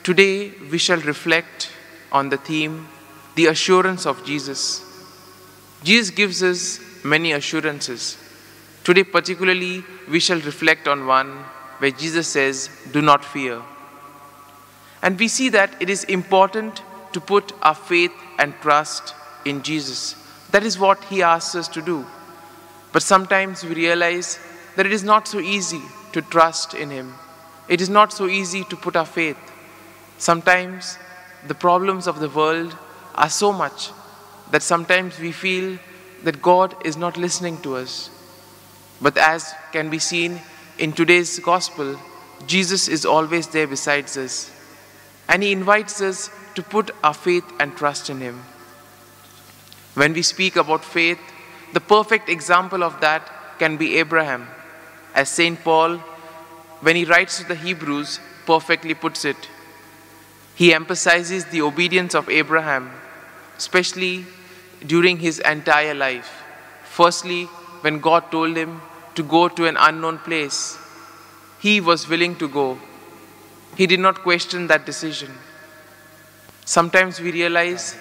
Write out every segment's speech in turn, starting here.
Today we shall reflect on the theme, the assurance of Jesus. Jesus gives us many assurances. Today particularly we shall reflect on one where Jesus says, "Do not fear." And we see that it is important to put our faith and trust in Jesus. That is what he asks us to do. But sometimes we realize that it is not so easy to trust in him. It is not so easy to put our faith. Sometimes the problems of the world are so much that sometimes we feel that God is not listening to us. But as can be seen in today's gospel, Jesus is always there besides us. And he invites us to put our faith and trust in him. When we speak about faith, the perfect example of that can be Abraham. As St. Paul, when he writes to the Hebrews, perfectly puts it. He emphasizes the obedience of Abraham, especially during his entire life. Firstly, when God told him to go to an unknown place, he was willing to go. He did not question that decision. Sometimes we realize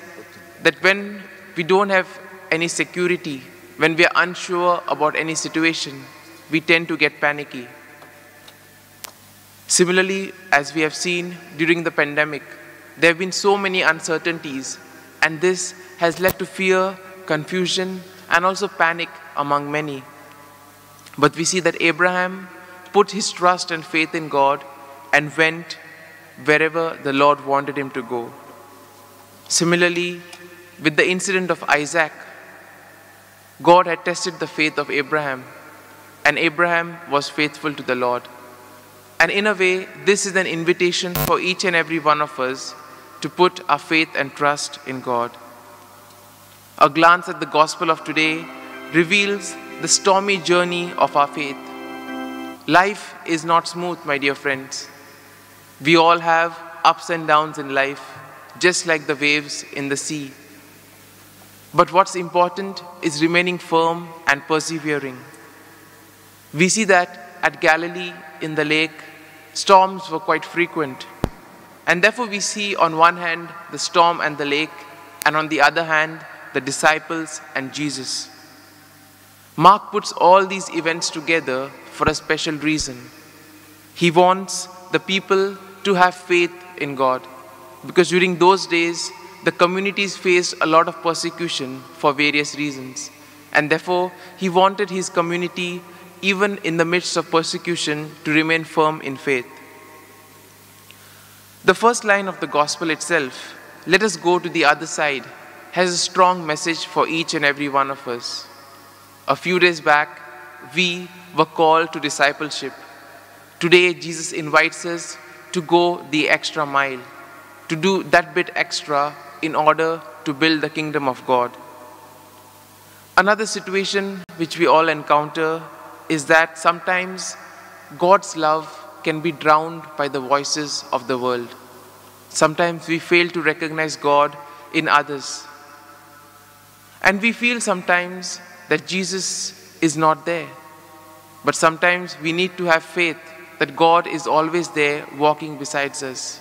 that when we don't have any security, when we are unsure about any situation, we tend to get panicky. Similarly, as we have seen during the pandemic, there have been so many uncertainties, and this has led to fear, confusion, and also panic among many. But we see that Abraham put his trust and faith in God and went wherever the Lord wanted him to go. Similarly, with the incident of Isaac, God had tested the faith of Abraham, and Abraham was faithful to the Lord. And in a way, this is an invitation for each and every one of us to put our faith and trust in God. A glance at the gospel of today reveals the stormy journey of our faith. Life is not smooth, my dear friends. We all have ups and downs in life, just like the waves in the sea. But what's important is remaining firm and persevering. We see that at Galilee in the lake, storms were quite frequent. And therefore we see on one hand the storm and the lake, and on the other hand the disciples and Jesus. Mark puts all these events together for a special reason. He wants the people to have faith in God, because during those days the communities faced a lot of persecution for various reasons, and therefore he wanted his community, even in the midst of persecution, to remain firm in faith. The first line of the gospel itself, "Let us go to the other side," has a strong message for each and every one of us. A few days back, we were called to discipleship. Today, Jesus invites us to go the extra mile, to do that bit extra in order to build the kingdom of God. Another situation which we all encounter is that sometimes God's love can be drowned by the voices of the world. Sometimes we fail to recognize God in others. And we feel sometimes that Jesus is not there. But sometimes we need to have faith that God is always there walking beside us.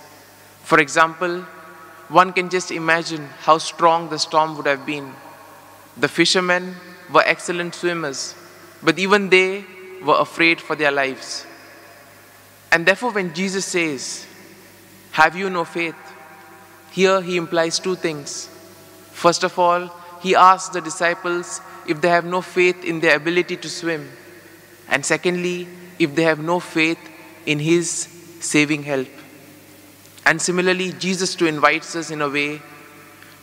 For example, one can just imagine how strong the storm would have been. The fishermen were excellent swimmers, but even they were afraid for their lives. And therefore when Jesus says, "Have you no faith?" here he implies two things. First of all, he asks the disciples if they have no faith in their ability to swim. And secondly, if they have no faith in his saving help. And similarly, Jesus too invites us in a way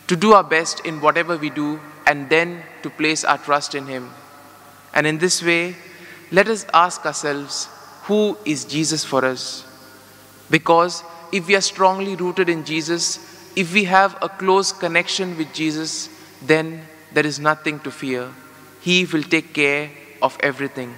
to do our best in whatever we do, and then to place our trust in him. And in this way, let us ask ourselves, who is Jesus for us? Because if we are strongly rooted in Jesus, if we have a close connection with Jesus, then there is nothing to fear. He will take care of everything.